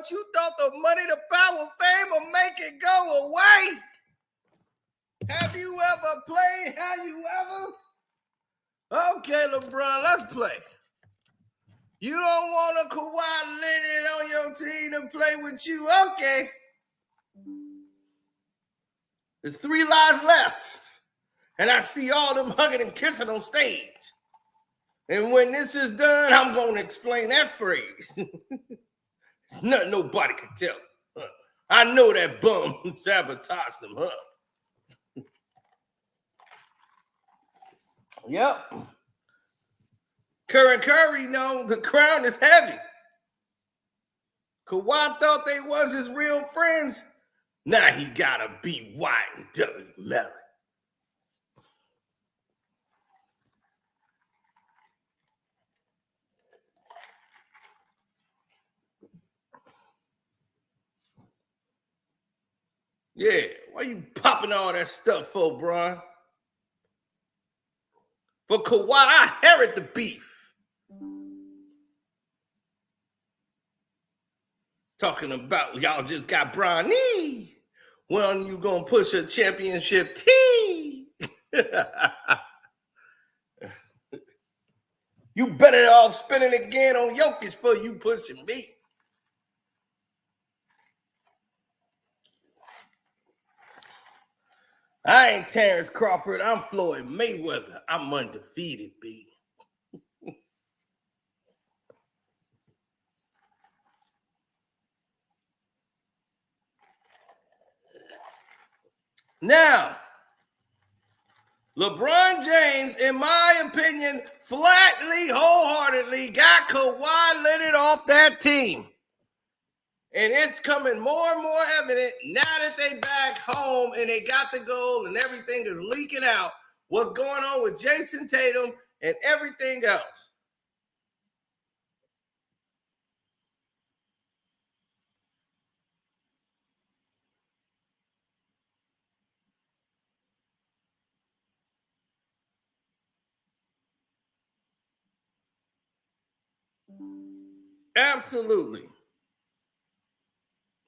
but you thought the money, the power, fame will make it go away. Have you ever played? Have you ever? Okay, LeBron, let's play. You don't want a Kawhi Leonard on your team to play with you? Okay. There's 3 lives left. And I see all them hugging and kissing on stage. And when this is done, I'm going to explain that phrase. It's nothing nobody can tell. I know that bum sabotaged them, huh? Yep. Curry, the crown is heavy. Kawhi thought they was his real friends. Now he gotta be White and W. Melly. Yeah, why you popping all that stuff for, bro? For Kawhi, I inherit the beef. Talking about y'all just got Bronny. When you gonna push a championship T? You better off spinning again on Jokic for you pushing me. I ain't Terrence Crawford. I'm Floyd Mayweather. I'm undefeated, B. Now, LeBron James, in my opinion, flatly, wholeheartedly got Kawhi Leonard off that team. And it's coming more and more evident now that they back home and they got the goal and everything is leaking out what's going on with Jason Tatum and everything else. Absolutely.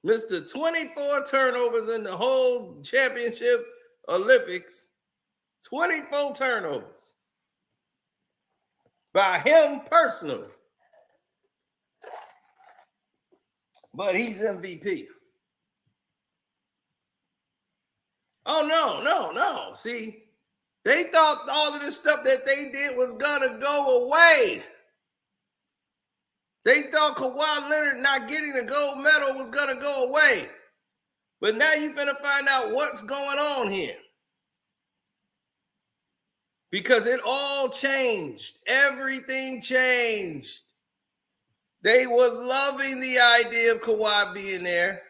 Mr. 24 turnovers in the whole championship Olympics. 24 turnovers. By him personally. But he's MVP. Oh, no. See, they thought all of this stuff that they did was going to go away. They thought Kawhi Leonard not getting the gold medal was going to go away. But now you're going to find out what's going on here. Because it all changed. Everything changed. They were loving the idea of Kawhi being there.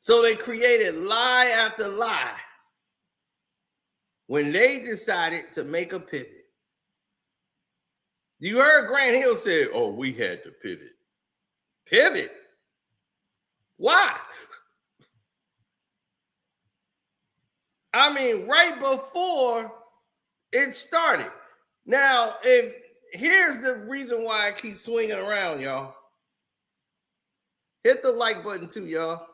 So they created lie after lie when they decided to make a pivot. You heard Grant Hill say, oh, we had to pivot. Pivot? Why? I mean, right before it started. Now, here's the reason why I keep swinging around, y'all. Hit the like button too, y'all.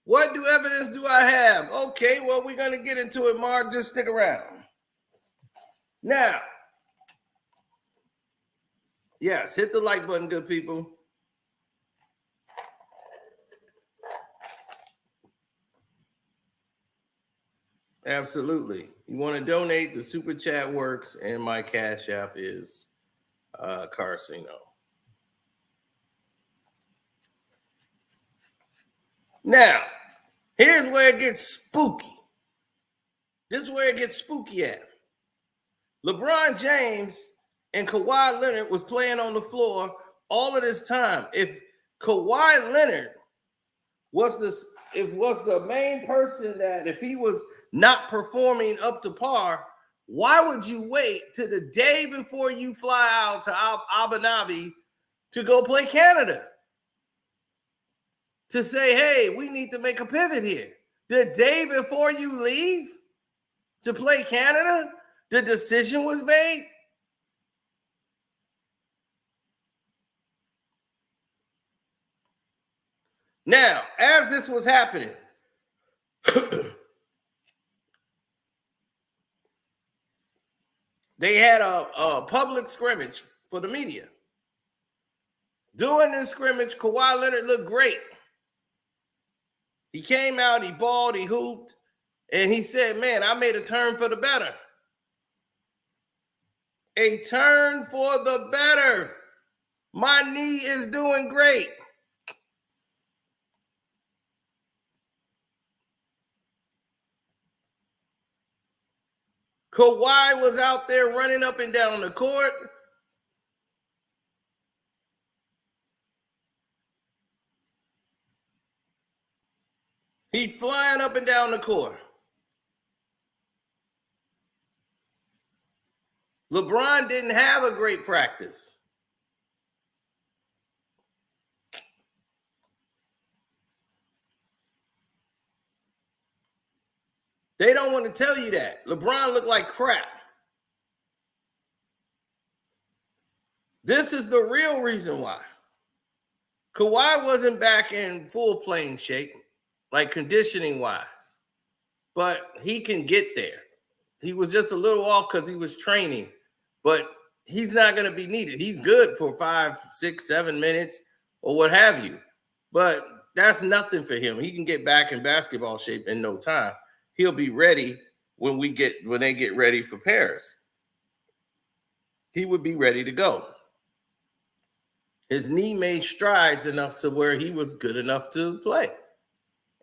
What evidence do I have? Okay, well, we're going to get into it, Mark. Just stick around. Now, yes, hit the like button, good people. Absolutely. You want to donate, the super chat works, and my Cash App is Carcino. Now, here's where it gets spooky. This is where it gets spooky at. LeBron James and Kawhi Leonard was playing on the floor all of this time. If Kawhi Leonard was the main person that if he was not performing up to par, why would you wait till the day before you fly out to Abu Dhabi to go play Canada? To say, hey, we need to make a pivot here. The day before you leave to play Canada? The decision was made. Now, as this was happening, they had a public scrimmage for the media. During this scrimmage, Kawhi Leonard looked great. He came out, he balled, he hooped, and he said, man, I made a turn for the better. A turn for the better. My knee is doing great. Kawhi was out there running up and down the court. He flying up and down the court. LeBron didn't have a great practice. They don't want to tell you that. LeBron looked like crap. This is the real reason why. Kawhi wasn't back in full playing shape, like conditioning wise, but he can get there. He was just a little off because he was training, but he's not going to be needed. He's good for 5, 6, 7 minutes or what have you, but that's nothing for him. He can get back in basketball shape in no time. He'll be ready when they get ready for Paris. He would be ready to go. His knee made strides enough to where he was good enough to play.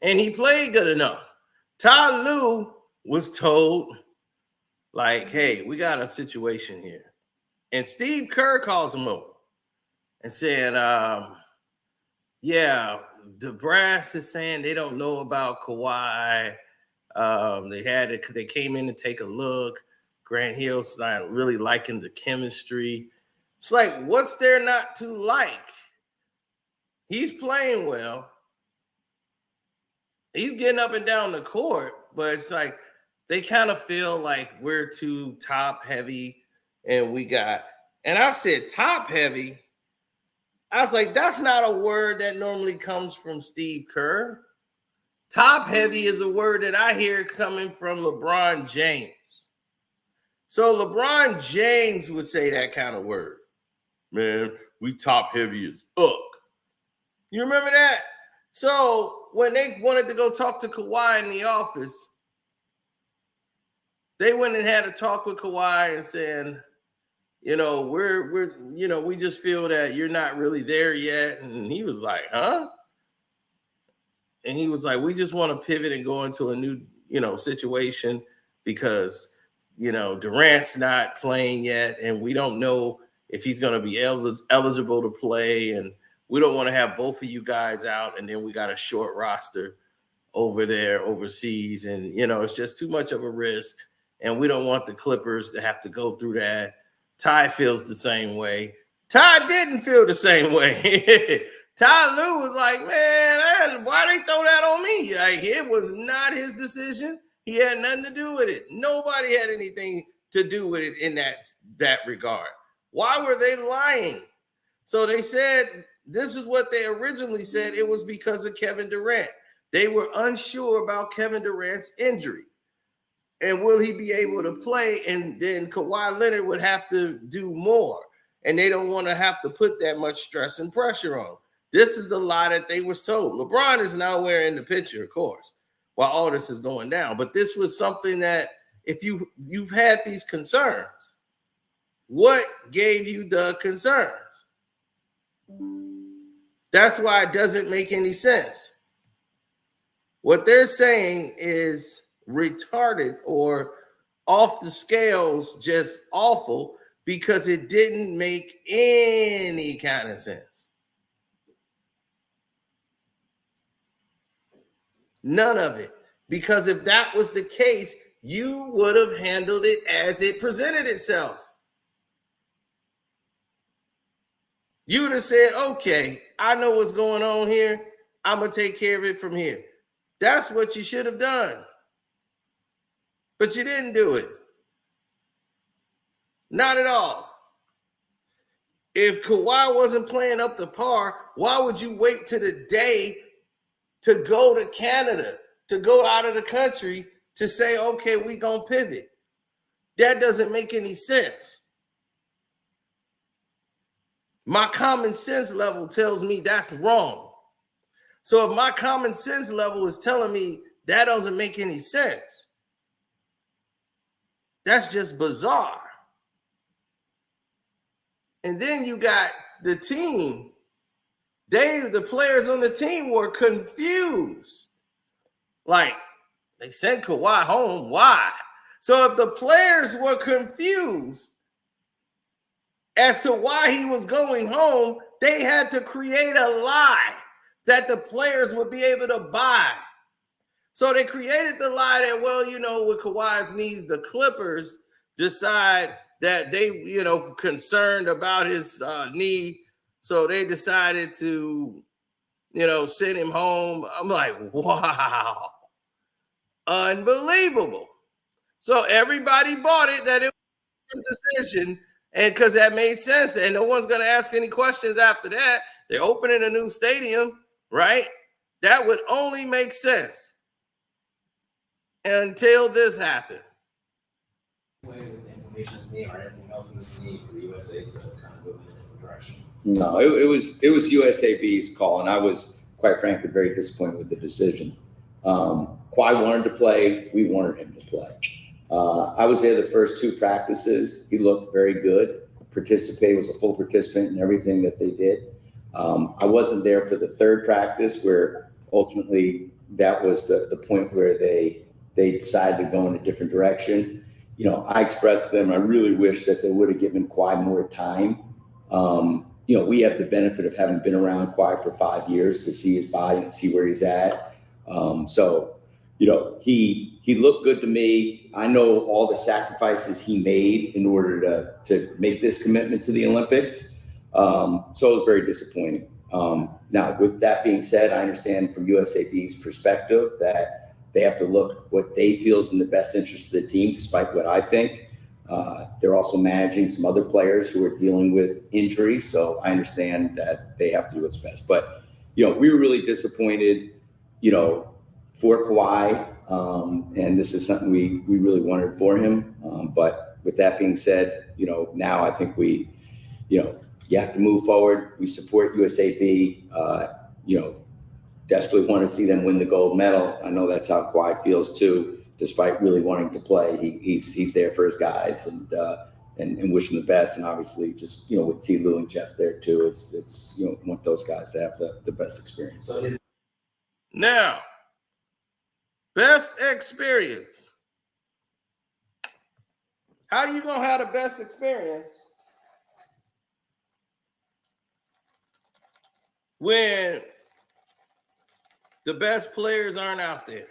And he played good enough. Ty Lue was told, like, hey, we got a situation here. And Steve Kerr calls him over and said, yeah, the brass is saying they don't know about Kawhi. They came in to take a look. Grant Hill's not really liking the chemistry. It's like, what's there not to like? He's playing well. He's getting up and down the court, but it's like they kind of feel like we're too top heavy, and I said top heavy. I was like, that's not a word that normally comes from Steve Kerr. Top heavy is a word that I hear coming from LeBron James. So LeBron James would say that kind of word. Man, we top heavy as fuck. You remember that? So when they wanted to go talk to Kawhi in the office, they went and had a talk with Kawhi and saying, you know, we just feel that you're not really there yet. And he was like, huh? And he was like, we just want to pivot and go into a new, situation because, Durant's not playing yet. And we don't know if he's going to be eligible to play. And we don't want to have both of you guys out. And then we got a short roster over there overseas. And, it's just too much of a risk. And we don't want the Clippers to have to go through that. Ty feels the same way. Ty didn't feel the same way. Ty Lue was like, man, why they throw that on me? Like, it was not his decision. He had nothing to do with it. Nobody had anything to do with it in that regard. Why were they lying? So they said, this is what they originally said. It was because of Kevin Durant. They were unsure about Kevin Durant's injury. And will he be able to play? And then Kawhi Leonard would have to do more. And they don't want to have to put that much stress and pressure on. This is the lie that they was told. LeBron is nowhere in the picture, of course, while all this is going down. But this was something that if you've had these concerns, what gave you the concerns? That's why it doesn't make any sense. What they're saying is retarded or off the scales, just awful, because it didn't make any kind of sense. None of it. Because if that was the case, you would have handled it as it presented itself. You would have said, okay, I know what's going on here. I'm going to take care of it from here. That's what you should have done. But you didn't do it. Not at all. If Kawhi wasn't playing up to par, why would you wait to the day to go to Canada, to go out of the country to say, okay, we gonna pivot? That doesn't make any sense. My common sense level tells me that's wrong. So if my common sense level is telling me that doesn't make any sense, that's just bizarre. And then you got the team. The players on the team were confused. Like, they sent Kawhi home. Why? So if the players were confused as to why he was going home, they had to create a lie that the players would be able to buy. So they created the lie that, well, with Kawhi's knees, the Clippers decide that they, concerned about his knee. So they decided to, send him home. I'm like, wow, unbelievable. So everybody bought it that it was his decision, and because that made sense, and no one's going to ask any questions after that. They're opening a new stadium, right? That would only make sense until this happened. With the inflammation of his knee or anything else in his knee for USA to kind of move in a different direction? No, it was USAB's call, and I was, quite frankly, very disappointed with the decision. Kawhi wanted to play. We wanted him to play. I was there the first two practices. He looked very good. Was a full participant in everything that they did. I wasn't there for the third practice, where ultimately that was the point where they decided to go in a different direction. I expressed to them, I really wish that they would have given Kawhi more time. We have the benefit of having been around Kawhi for 5 years to see his body and see where he's at. He looked good to me. I know all the sacrifices he made in order to make this commitment to the Olympics. So it was very disappointing. Now, with that being said, I understand from USAB's perspective that they have to look what they feel is in the best interest of the team, despite what I think. They're also managing some other players who are dealing with injuries, so I understand that they have to do what's best. But, we were really disappointed, for Kawhi, and this is something we really wanted for him. But with that being said, now I think you have to move forward. We support USAB, desperately want to see them win the gold medal. I know that's how Kawhi feels too, despite really wanting to play. He's there for his guys and wish them the best. And obviously just, with T. Lue and Jeff there too, it's want those guys to have the best experience. Now, best experience. How you going to have the best experience when the best players aren't out there?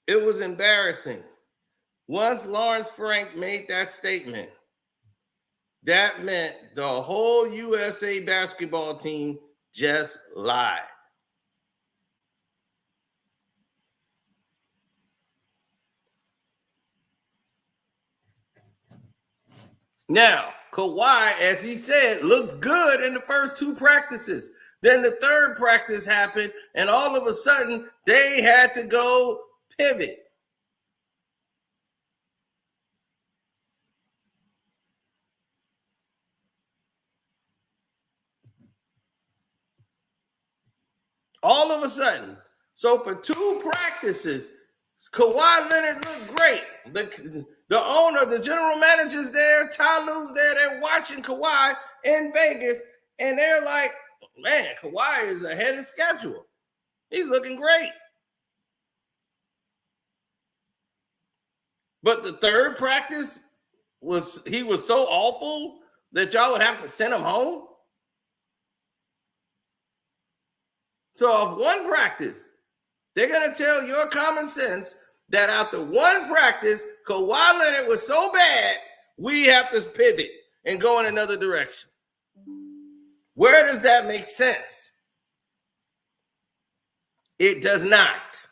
It was embarrassing. Once Lawrence Frank made that statement, that meant the whole USA basketball team just lied. Now, Kawhi, as he said, looked good in the first two practices. Then the third practice happened, and all of a sudden, they had to go pivot. All of a sudden. So for two practices, Kawhi Leonard looked great. The owner, the general manager's there, Ty Lue's there, they're watching Kawhi in Vegas, and they're like, man, Kawhi is ahead of schedule. He's looking great. But the third practice he was so awful that y'all would have to send him home. So of one practice, they're going to tell your common sense that after one practice, Kawhi Leonard was so bad, we have to pivot and go in another direction. Where does that make sense? It does not.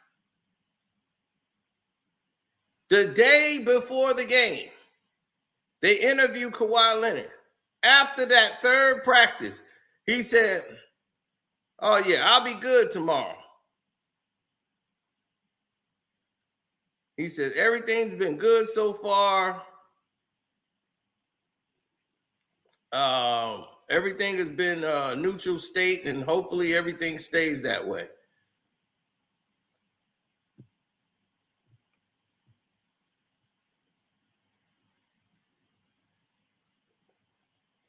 The day before the game, they interviewed Kawhi Leonard. After that third practice, he said, "Oh yeah, I'll be good tomorrow." He said, "Everything's been good so far. Everything has been neutral state, and hopefully everything stays that way."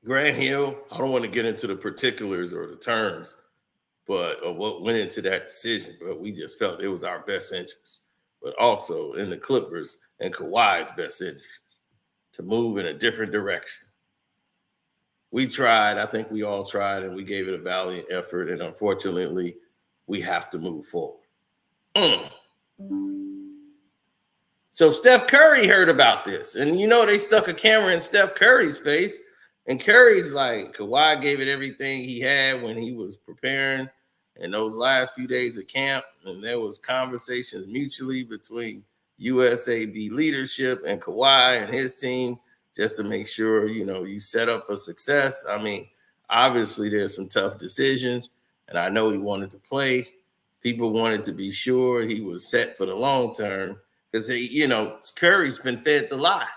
Grant Hill, I don't want to get into the particulars or the terms, but of what went into that decision, but we just felt it was our best interest, but also in the Clippers and Kawhi's best interest to move in a different direction. We tried, I think we all tried, and we gave it a valiant effort, and unfortunately, we have to move forward. So Steph Curry heard about this, and they stuck a camera in Steph Curry's face, and Curry's like, Kawhi gave it everything he had when he was preparing in those last few days of camp, and there was conversations mutually between USAB leadership and Kawhi and his team just to make sure, you set up for success. I mean, obviously there's some tough decisions, and I know he wanted to play. People wanted to be sure he was set for the long term because, Curry's been fed the lie.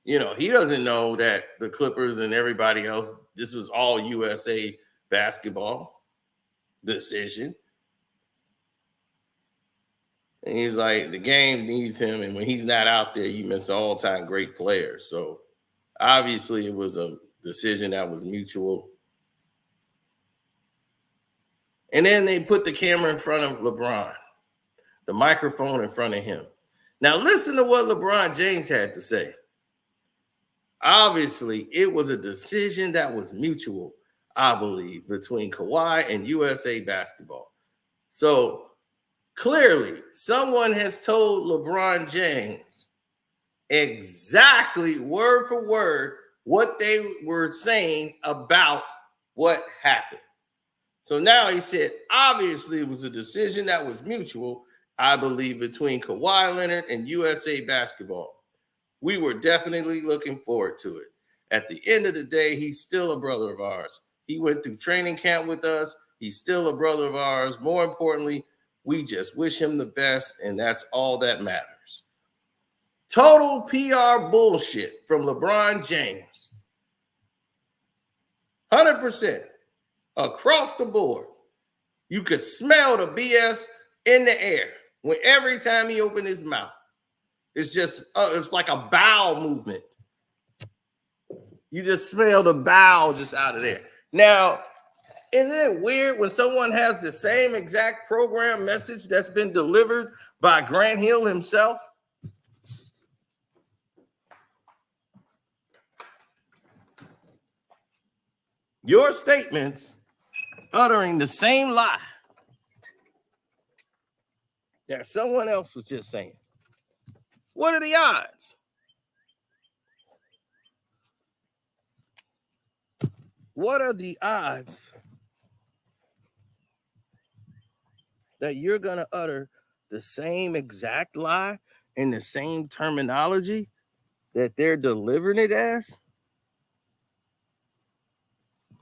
He doesn't know that the Clippers and everybody else, this was all USA basketball decision. And he's like, the game needs him, and when he's not out there, you miss an all-time great player. So obviously it was a decision that was mutual. And then they put the camera in front of LeBron, the microphone in front of him. Now listen to what LeBron James had to say. Obviously, it was a decision that was mutual, I believe, between Kawhi and USA Basketball. So clearly, someone has told LeBron James exactly word for word what they were saying about what happened. So now he said, obviously, it was a decision that was mutual, I believe, between Kawhi Leonard and USA Basketball. We were definitely looking forward to it. At the end of the day, he's still a brother of ours. He went through training camp with us. He's still a brother of ours. More importantly, we just wish him the best, and that's all that matters. Total PR bullshit from LeBron James. 100% across the board. You could smell the BS in the air when every time he opened his mouth. It's just, it's like a bowel movement. You just smell the bowel just out of there. Now, isn't it weird when someone has the same exact program message that's been delivered by Grant Hill himself? Your statements uttering the same lie that someone else was just saying. What are the odds? What are the odds that you're going to utter the same exact lie in the same terminology that they're delivering it as?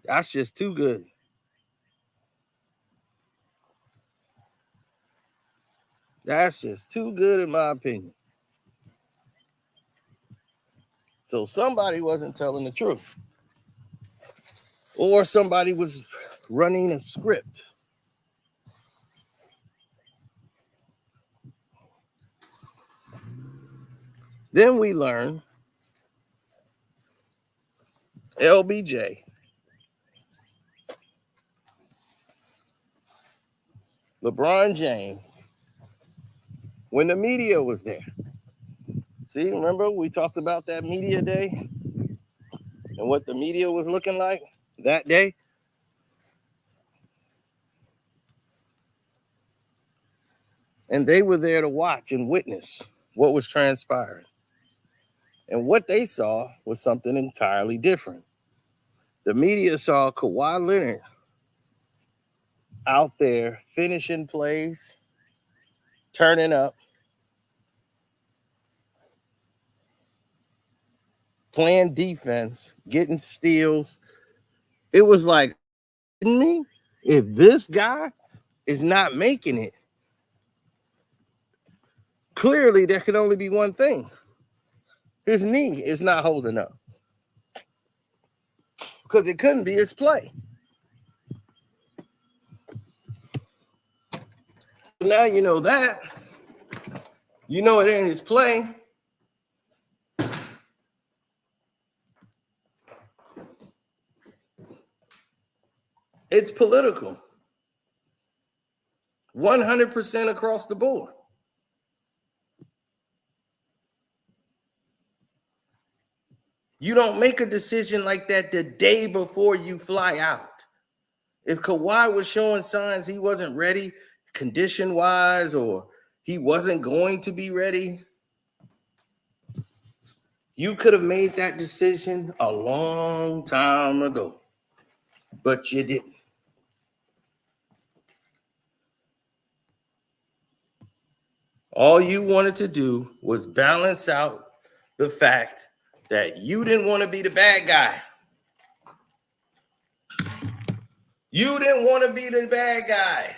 That's just too good. That's just too good in my opinion. So somebody wasn't telling the truth. Or somebody was running a script. Then we learn LBJ LeBron James, when the media was there. See, remember we talked about that media day and what the media was looking like that day? And they were there to watch and witness what was transpiring. And what they saw was something entirely different. The media saw Kawhi Leonard out there finishing plays, turning up, playing defense, getting steals. It was like, me, if this guy is not making it, clearly there could only be one thing. His knee is not holding up. Because it couldn't be his play. Now you know that. You know it ain't his play. It's political. 100% across the board. You don't make a decision like that the day before you fly out. If Kawhi was showing signs he wasn't ready, condition-wise, or he wasn't going to be ready, you could have made that decision a long time ago, but you didn't. All you wanted to do was balance out the fact that you didn't want to be the bad guy. You didn't want to be the bad guy.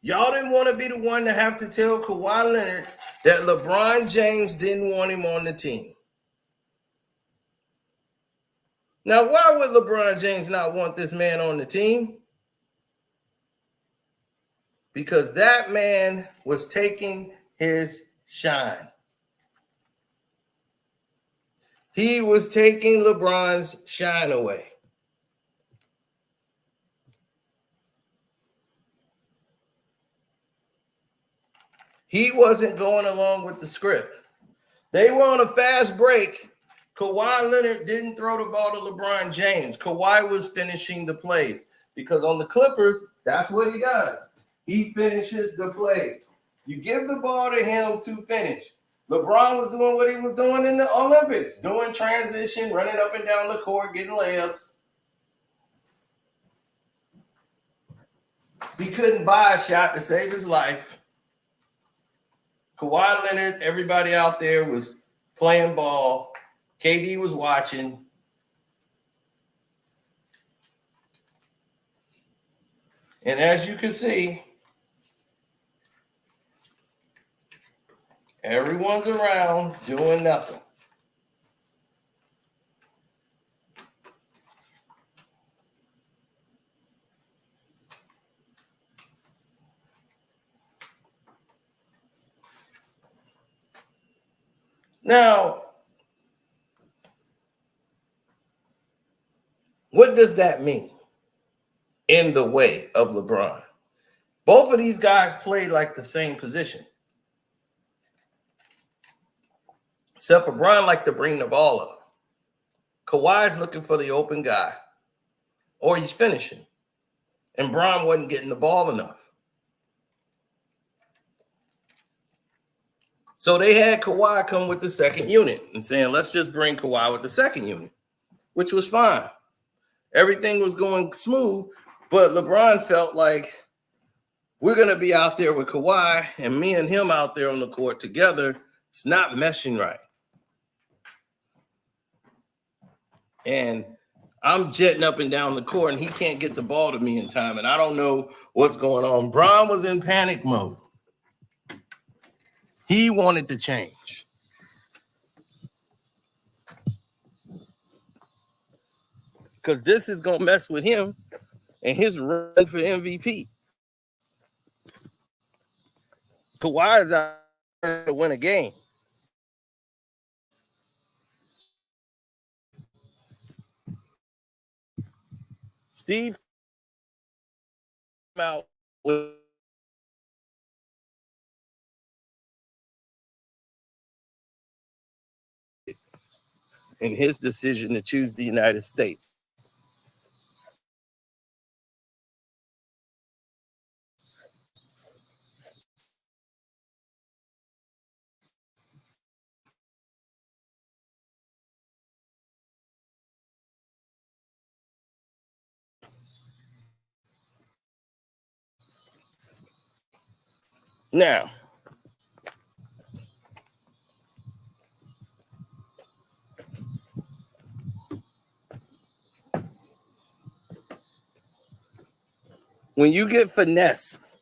Y'all didn't want to be the one to have to tell Kawhi Leonard that LeBron James didn't want him on the team. Now, why would LeBron James not want this man on the team? Because that man was taking his shine. He was taking LeBron's shine away. He wasn't going along with the script. They were on a fast break. Kawhi Leonard didn't throw the ball to LeBron James. Kawhi was finishing the plays because on the Clippers, that's what he does. He finishes the plays. You give the ball to him to finish. LeBron was doing what he was doing in the Olympics, doing transition, running up and down the court, getting layups. He couldn't buy a shot to save his life. Kawhi Leonard, everybody out there was playing ball. KD was watching. And as you can see, everyone's around doing nothing. Now, what does that mean in the way of LeBron? Both of these guys played like the same position. Except for Bron liked to bring the ball up. Kawhi's looking for the open guy, or he's finishing. And Bron wasn't getting the ball enough. So they had Kawhi come with the second unit and saying, let's just bring Kawhi with the second unit, which was fine. Everything was going smooth, but LeBron felt like we're going to be out there with Kawhi and me and him out there on the court together. It's not meshing right. And I'm jetting up and down the court, and he can't get the ball to me in time, and I don't know what's going on. Bron was in panic mode. He wanted to change. Because this is going to mess with him and his run for MVP. Kawhi is out there to win a game. Steve came out with in his decision to choose the United States. Now, when you get finessed,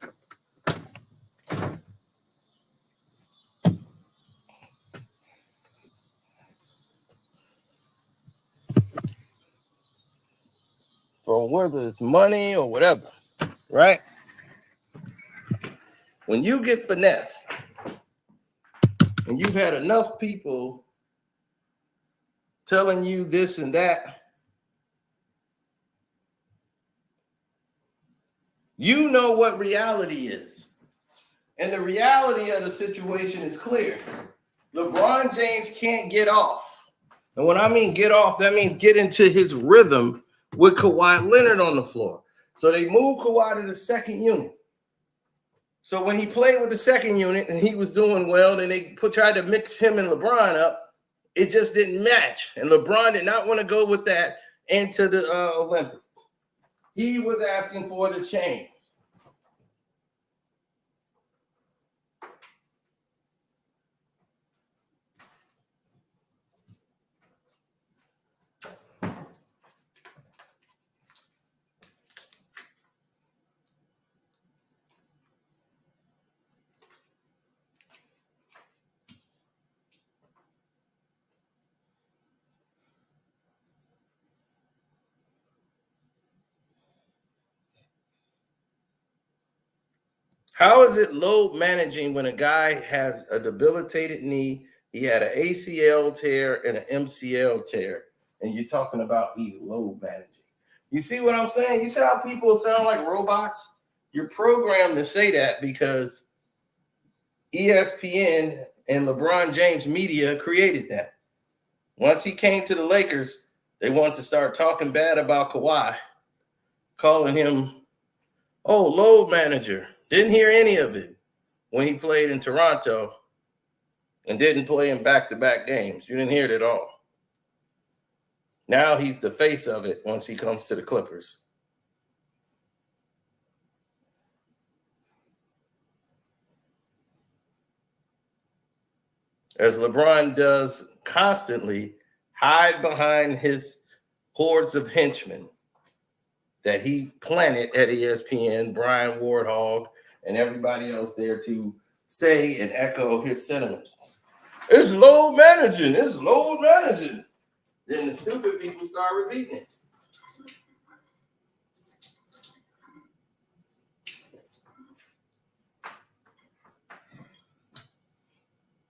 for whether it's money or whatever, right? When you get finessed and you've had enough people telling you this and that, you know what reality is. And the reality of the situation is clear. LeBron James can't get off. And when I mean get off, that means get into his rhythm with Kawhi Leonard on the floor. So they moved Kawhi to the second unit. So when he played with the second unit and he was doing well, then they tried to mix him and LeBron up. It just didn't match. And LeBron did not want to go with that into the Olympics. He was asking for the change. How is it load managing when a guy has a debilitated knee, he had an ACL tear and an MCL tear, and you're talking about he's load managing? You see what I'm saying? You see how people sound like robots? You're programmed to say that because ESPN and LeBron James media created that. Once he came to the Lakers, they wanted to start talking bad about Kawhi, calling him, oh, load manager. Didn't hear any of it when he played in Toronto and didn't play in back-to-back games. You didn't hear it at all. Now he's the face of it once he comes to the Clippers. As LeBron does constantly, hide behind his hordes of henchmen that he planted at ESPN, Brian Wardhog, and everybody else there to say and echo his sentiments. It's load managing. It's load managing. Then the stupid people start repeating it.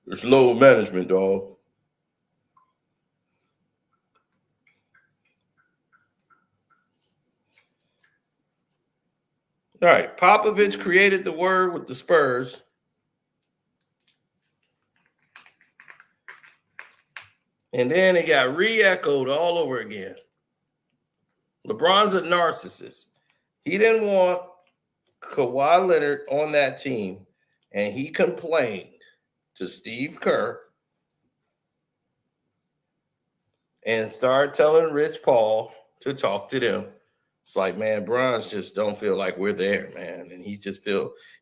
It's load management, dog. All right, Popovich created the word with the Spurs. And then it got re-echoed all over again. LeBron's a narcissist. He didn't want Kawhi Leonard on that team, and he complained to Steve Kerr and started telling Rich Paul to talk to them. It's like, man, Bron's just don't feel like we're there, man. And he just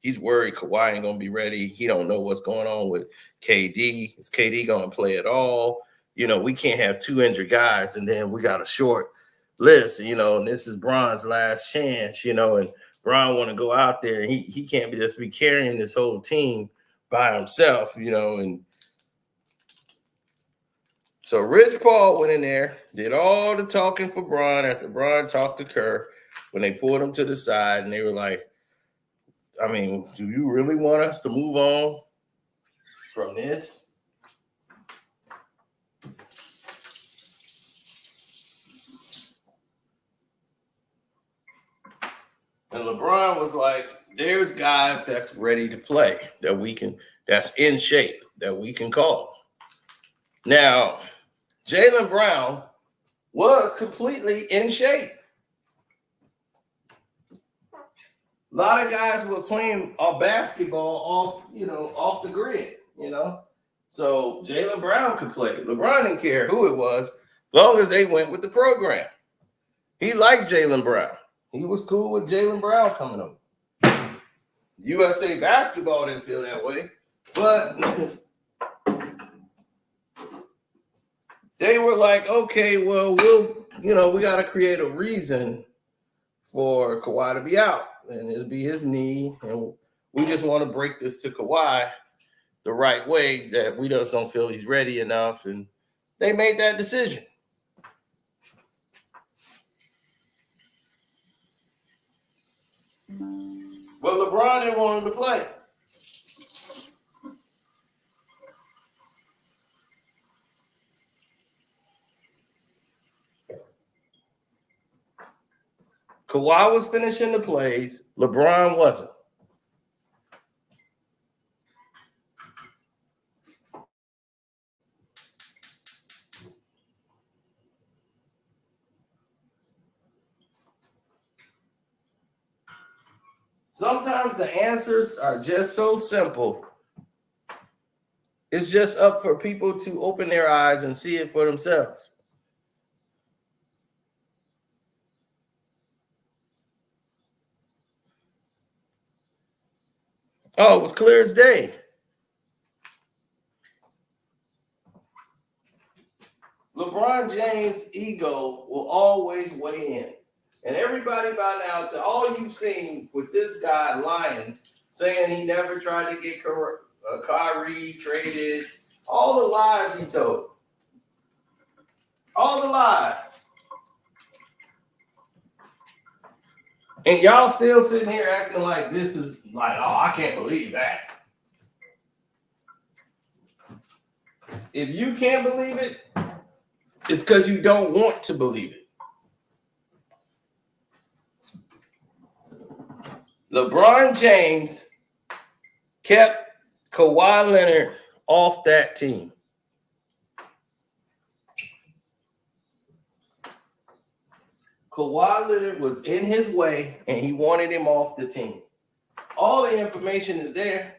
he's worried Kawhi ain't going to be ready. He don't know what's going on with KD. Is KD going to play at all? You know, we can't have two injured guys, and then we got a short list, you know, and this is Bron's last chance, you know, and Bron want to go out there, and he can't just be carrying this whole team by himself, you know. And so Rich Paul went in there, did all the talking for Bron after Bron talked to Kerr when they pulled him to the side, and they were like, I mean, do you really want us to move on from this? And LeBron was like, there's guys that's ready to play, that's in shape, that we can call. Now, Jaylen Brown was completely in shape. A lot of guys were playing basketball off the grid, you know. So Jaylen Brown could play. LeBron didn't care who it was, as long as they went with the program. He liked Jaylen Brown. He was cool with Jaylen Brown coming over. USA basketball didn't feel that way, but they were like, okay, well, we got to create a reason for Kawhi to be out. and it'll be his knee. And we just want to break this to Kawhi the right way, that we just don't feel he's ready enough. And they made that decision. But LeBron didn't want him to play. Kawhi was finishing the plays. LeBron wasn't. Sometimes the answers are just so simple. It's just up for people to open their eyes and see it for themselves. Oh, it was clear as day. LeBron James' ego will always weigh in. And everybody by now, to all you've seen with this guy lying, saying he never tried to get Kyrie traded, all the lies he told. All the lies. And y'all still sitting here acting like this is like, oh, I can't believe that. If you can't believe it, it's because you don't want to believe it. LeBron James kept Kawhi Leonard off that team. Kawhi Leonard was in his way, and he wanted him off the team. All the information is there.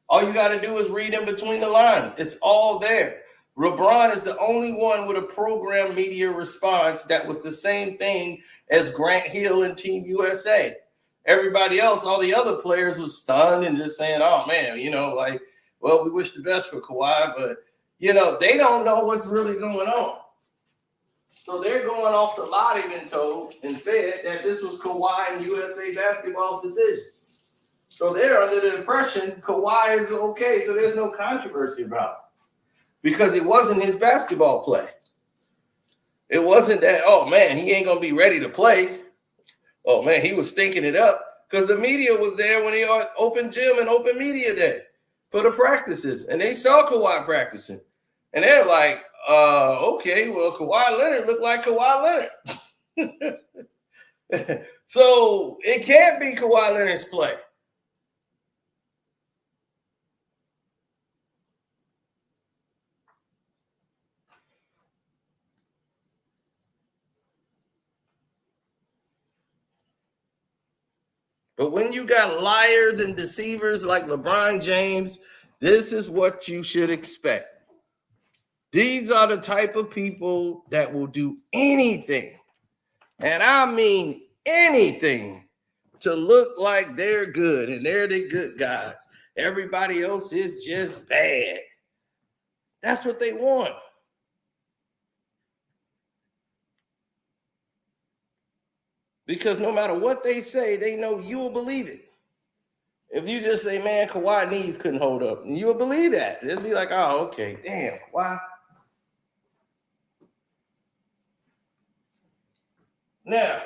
All you got to do is read in between the lines. It's all there. LeBron is the only one with a program media response that was the same thing as Grant Hill and Team USA. Everybody else, all the other players was stunned and just saying, oh, man, like, well, we wish the best for Kawhi, but, they don't know what's really going on. So they're going off the lie they've been told and fed that this was Kawhi and USA basketball's decision. So they're under the impression Kawhi is okay, so there's no controversy about it. Because it wasn't his basketball play. It wasn't that, oh, man, he ain't going to be ready to play. Oh, man, he was stinking it up. Because the media was there when he opened gym and open media day for the practices. And they saw Kawhi practicing. And they're like, okay, well, Kawhi Leonard looked like Kawhi Leonard. So it can't be Kawhi Leonard's play. But when you got liars and deceivers like LeBron James, this is what you should expect. These are the type of people that will do anything, and I mean anything, to look like they're good and they're the good guys. Everybody else is just bad. That's what they want. Because no matter what they say, they know you will believe it. If you just say, man, Kawhi knees couldn't hold up, and you will believe that. It'll be like, oh, okay, damn, Kawhi. Now,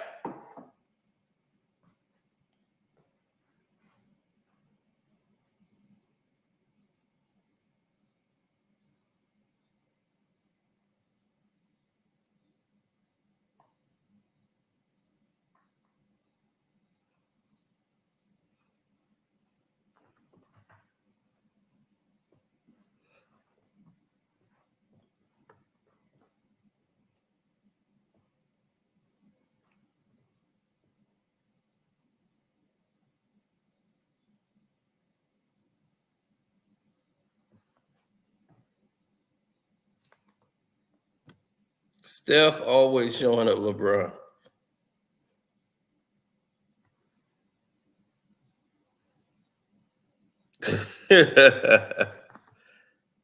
Steph always showing up LeBron.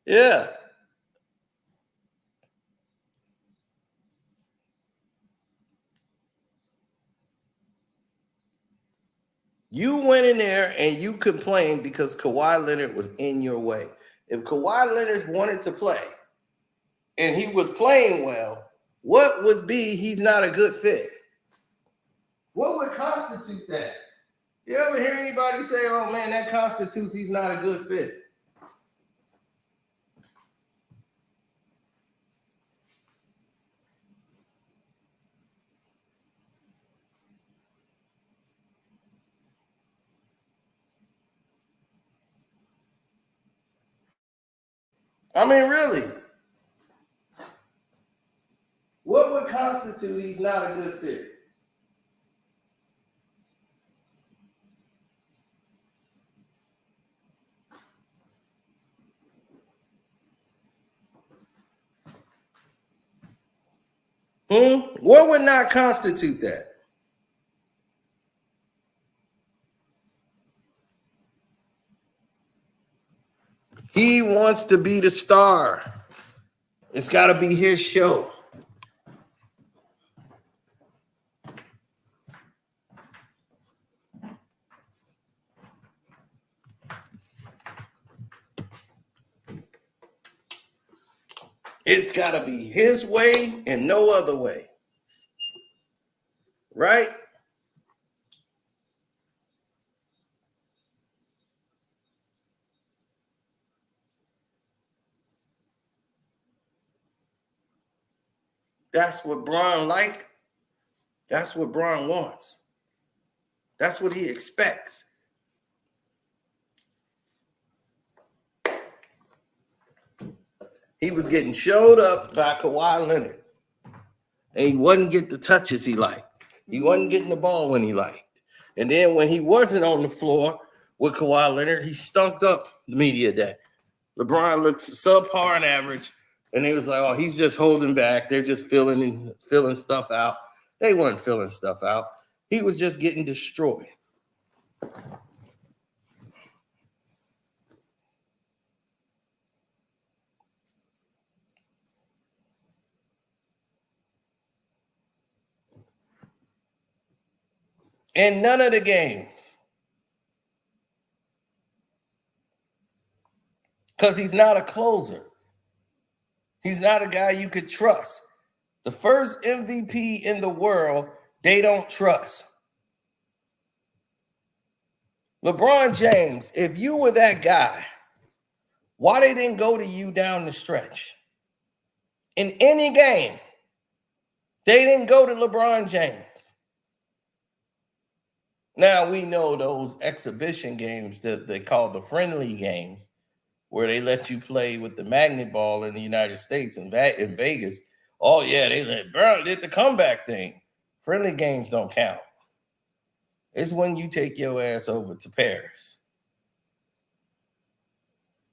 Yeah. You went in there and you complained because Kawhi Leonard was in your way. If Kawhi Leonard wanted to play and he was playing well, what would be he's not a good fit? What would constitute that? You ever hear anybody say, oh man, that constitutes he's not a good fit? I mean, really, what would constitute he's not a good fit? What would not constitute that? He wants to be the star. It's got to be his show. It's got to be his way and no other way. Right? That's what Bron like. That's what Bron wants. That's what he expects. He was getting showed up by Kawhi Leonard. And he wasn't getting the touches he liked. He wasn't getting the ball when he liked. And then when he wasn't on the floor with Kawhi Leonard, he stunk up the media day. LeBron looks subpar and average. And they was like, oh, he's just holding back. They're just filling stuff out. They weren't filling stuff out. He was just getting destroyed. In none of the games. Because he's not a closer. He's not a guy you could trust. The first MVP in the world, they don't trust. LeBron James, if you were that guy, why they didn't go to you down the stretch? In any game, they didn't go to LeBron James. Now, we know those exhibition games that they call the friendly games, where they let you play with the magnet ball in the United States and in Vegas. Oh, yeah, they let Brown did the comeback thing. Friendly games don't count. It's when you take your ass over to Paris.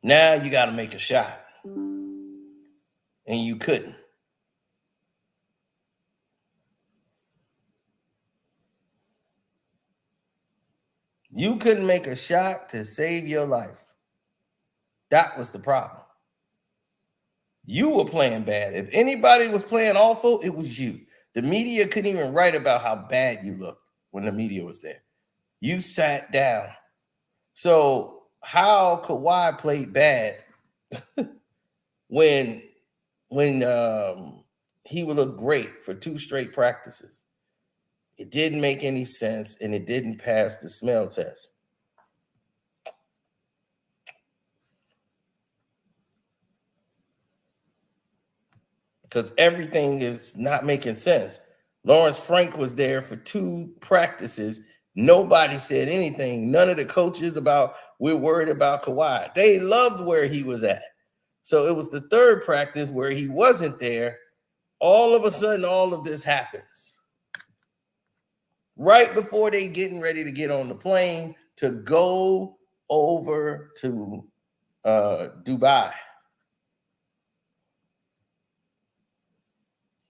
Now you got to make a shot. And you couldn't. You couldn't make a shot to save your life. That was the problem. You were playing bad. If anybody was playing awful, it was you. The media couldn't even write about how bad you looked when the media was there. You sat down. So how Kawhi played bad when he would look great for 2 straight practices? It didn't make any sense, and it didn't pass the smell test. Because everything is not making sense. Lawrence Frank was there for 2 practices. Nobody said anything. None of the coaches about, we're worried about Kawhi. They loved where he was at. So it was the 3rd practice where he wasn't there. All of a sudden, all of this happens. Right before they getting ready to get on the plane to go over to Dubai.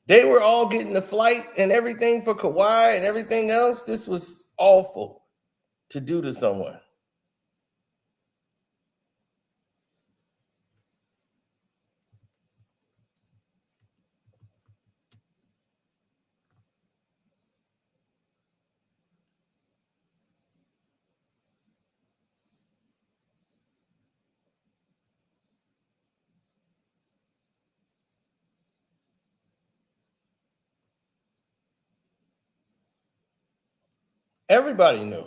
They were all getting the flight and everything for Kawhi and everything else. This was awful to do to someone. Everybody knew.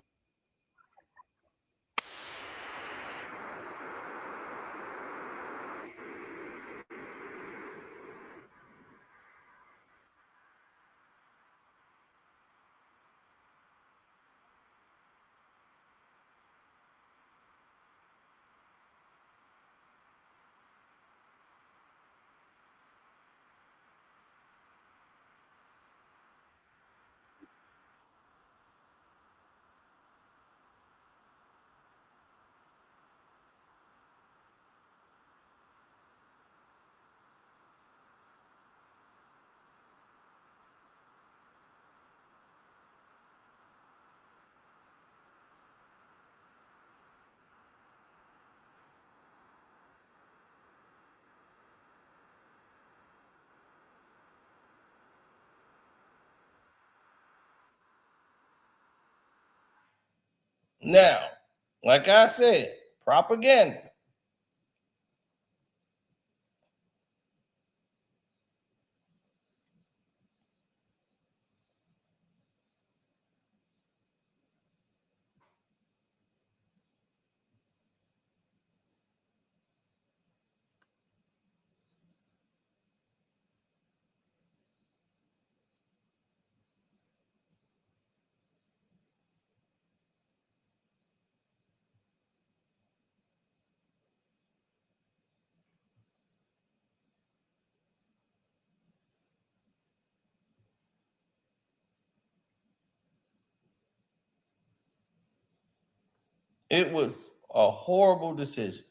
Now, like I said, propaganda. It was a horrible decision.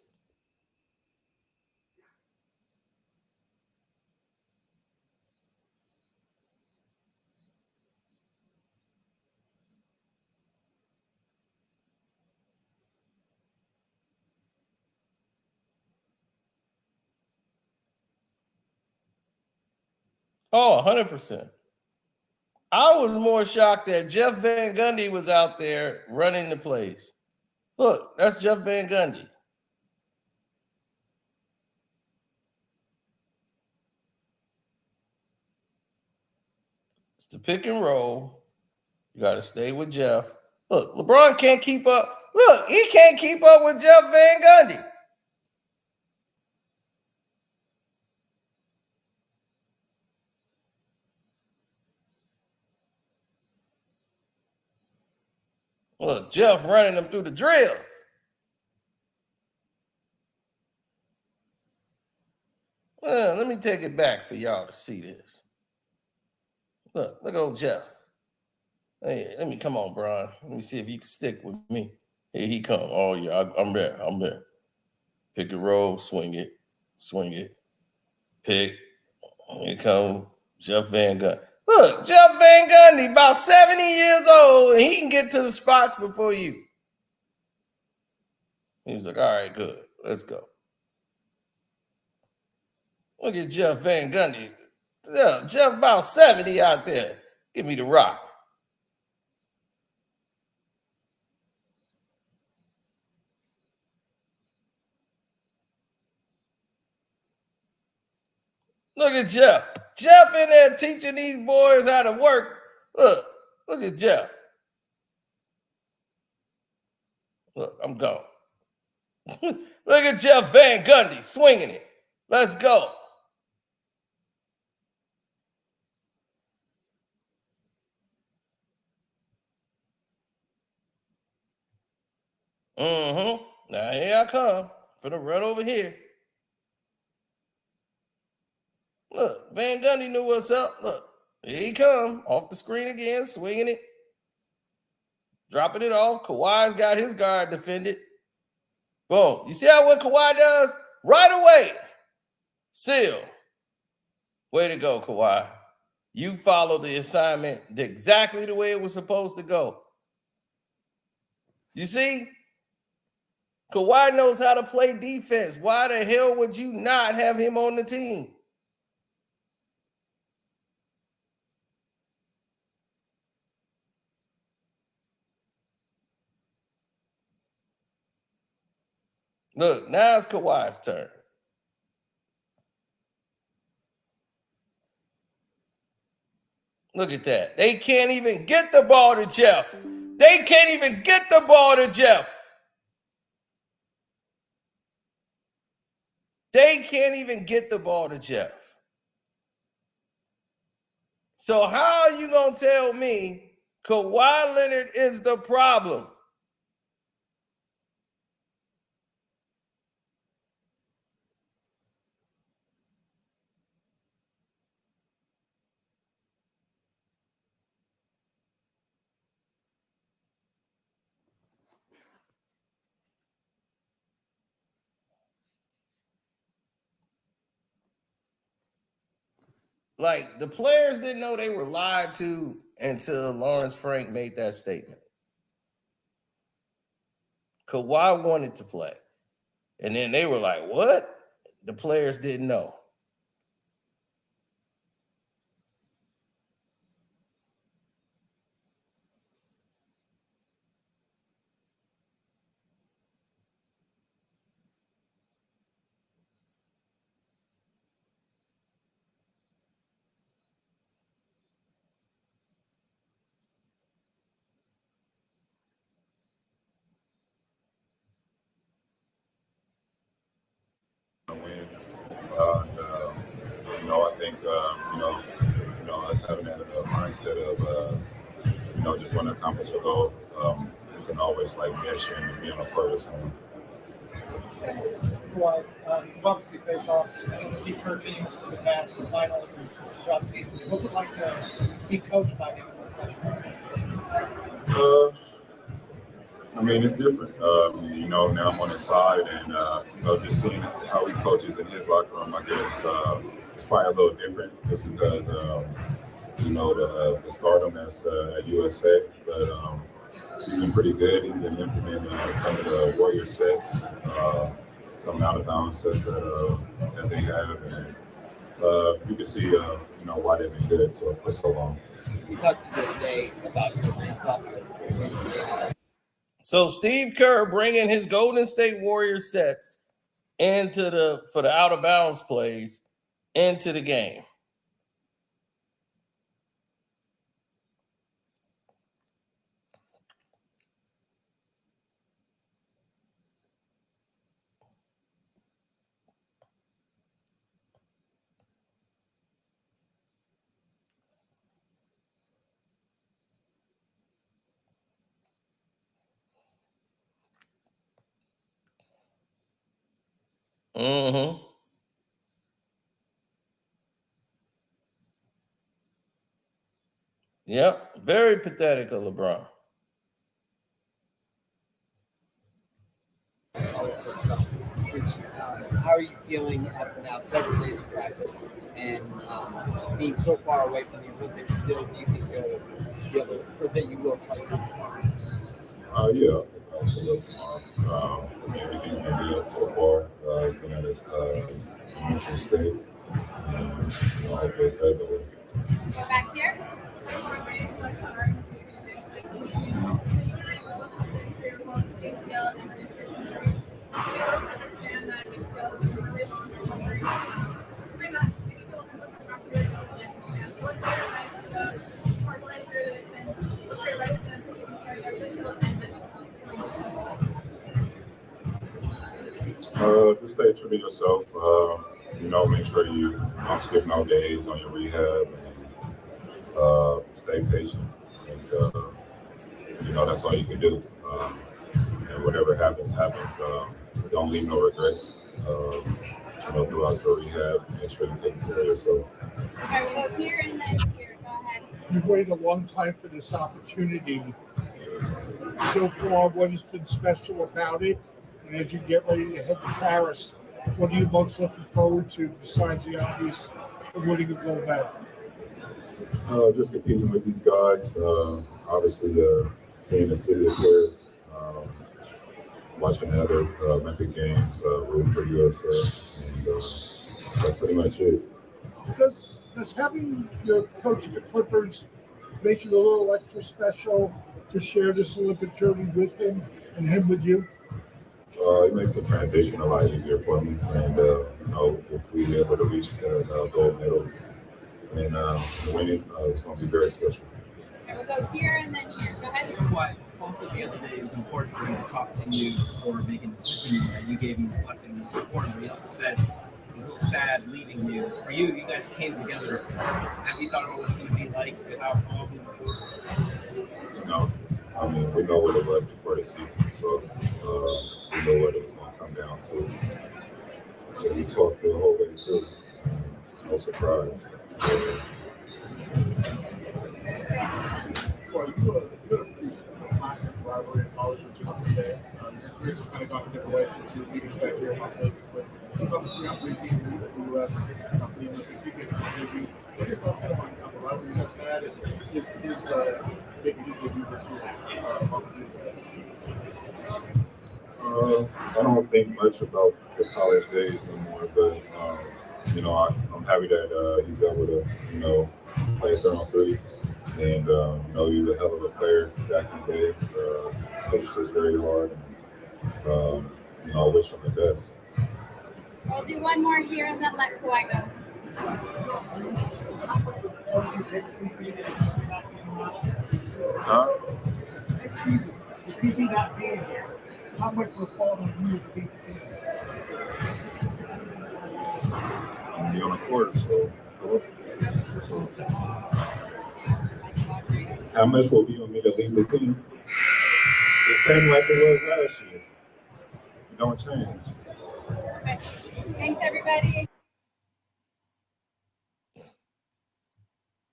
Oh, 100%. I was more shocked that Jeff Van Gundy was out there running the plays. Look, that's Jeff Van Gundy. It's the pick and roll. You got to stay with Jeff. Look, LeBron can't keep up. Look, he can't keep up with Jeff Van Gundy. Look, Jeff running them through the drill. Well, let me take it back for y'all to see this. Look at old Jeff. Hey, let me come on, Bron. Let me see if you can stick with me. Here he come. Oh yeah, I'm there. I'm there. Pick and roll, swing it, pick. Here come Jeff Van Gundy. Look, Jeff Van Gundy, about 70 years old, and he can get to the spots before you. He was like, all right, good. Let's go. Look at Jeff Van Gundy. Yeah, Jeff about 70 out there. Give me the rock. Look at Jeff. Jeff in there teaching these boys how to work. Look at Jeff. Look, I'm gone. Look at Jeff Van Gundy swinging it. Let's go. Now here I come. Finna run over here. Look, Van Gundy knew what's up. Look, here he come. Off the screen again, swinging it. Dropping it off. Kawhi's got his guard defended. Boom. You see how what Kawhi does? Right away. Seal. Way to go, Kawhi. You followed the assignment exactly the way it was supposed to go. You see? Kawhi knows how to play defense. Why the hell would you not have him on the team? Look, now it's Kawhi's turn. Look at that. They can't even get the ball to Jeff. They can't even get the ball to Jeff. They can't even get the ball to Jeff. So how are you going to tell me Kawhi Leonard is the problem? Like, the players didn't know they were lied to until Lawrence Frank made that statement. Kawhi wanted to play. And then they were like, what? The players didn't know. Win. I think us having that mindset of just want to accomplish a goal. We can always mesh and be on a court with someone. Well, you've obviously faced off against Steve Kerr teams in the past for finals and throughout the season. What's it like to be coached by him in this setting? It's different. Now I'm on his side, and just seeing how he coaches in his locker room, I guess it's probably a little different, just because the stardom that's at USA. But he's been pretty good. He's been implementing some of the Warrior sets, some out of bounds sets that they have, and you can see why they've been good for so long. We talked the other day about your ramp up. So Steve Kerr bringing his Golden State Warriors sets for the out of bounds plays into the game. Mm-hmm. Yep, very pathetic of LeBron. How are you feeling after now several days of practice and being so far away from the Olympics still? Do you think you'll be able to, or that you will play some tomorrow? Yeah, I'll still go tomorrow. Everything's been good so far. It's been at its initial state. Hopefully it's that way. Go back here. Just stay true to yourself. Make sure you don't skip no days on your rehab, and stay patient. And that's all you can do. And whatever happens. Don't leave no regrets. Throughout your rehab, make sure you take care of yourself. Okay, we'll go here and then here. Go ahead. You've waited a long time for this opportunity. So far, what has been special about it? And as you get ready to head to Paris, what are you most looking forward to besides the obvious of winning a gold medal? Just competing with these guys. Obviously, seeing the city of Paris, watching the other Olympic Games, rooting for USA, and that's pretty much it. Does having your coach at the Clippers make it a little extra special to share this Olympic journey with him and him with you? It makes the transition a lot easier for me, and if we able to reach the gold medal and winning, it's going to be very special. Okay, we'll go here and then here. Go ahead. Also, the other day, it was important for him to talk to you before making a decision, and you gave him his blessing. It was important. But he also said he's a little sad leaving you. For you, you guys came together. Have you thought about what it's going to be like without Paul moving forward? No, I mean, we know what it was before the season, so we know what it was going to come down to. So we talked the whole way through. No surprise. Well, you're a pretty constant rivalry in college with you up there. Your careers have kind of gone different ways since your meetings back here in Las Vegas, but he's on the 3-on-3 team in the U.S. For the Olympics. He's getting a debut. What are your thoughts kind of on the rivalry you guys had and his making his debut this year? I don't think much about the college days anymore, but I'm happy that he's able to play 3-on-3, and he's a hell of a player back in the day. Pushed us very hard, and I wish him the best. We'll do one more here and then let Kawhi go. Huh? Next season, with PG not being here, how much will fall on you to beat the team? I'm gonna be on the court, so how much will be on me to lead the team? The same like it was last year. It don't change. Okay. Thanks, everybody.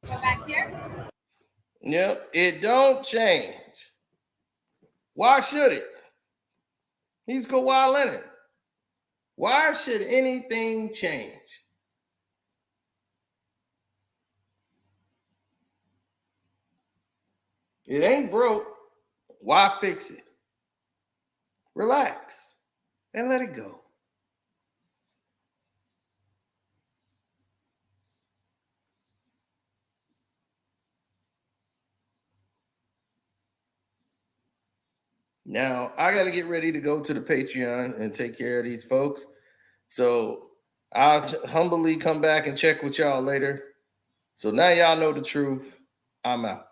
Go back here. Yep, it don't change. Why should it? He's Kawhi Leonard. Why should anything change? It ain't broke. Why fix it? Relax and let it go. Now, I got to get ready to go to the Patreon and take care of these folks. So I'll humbly come back and check with y'all later. So now y'all know the truth. I'm out.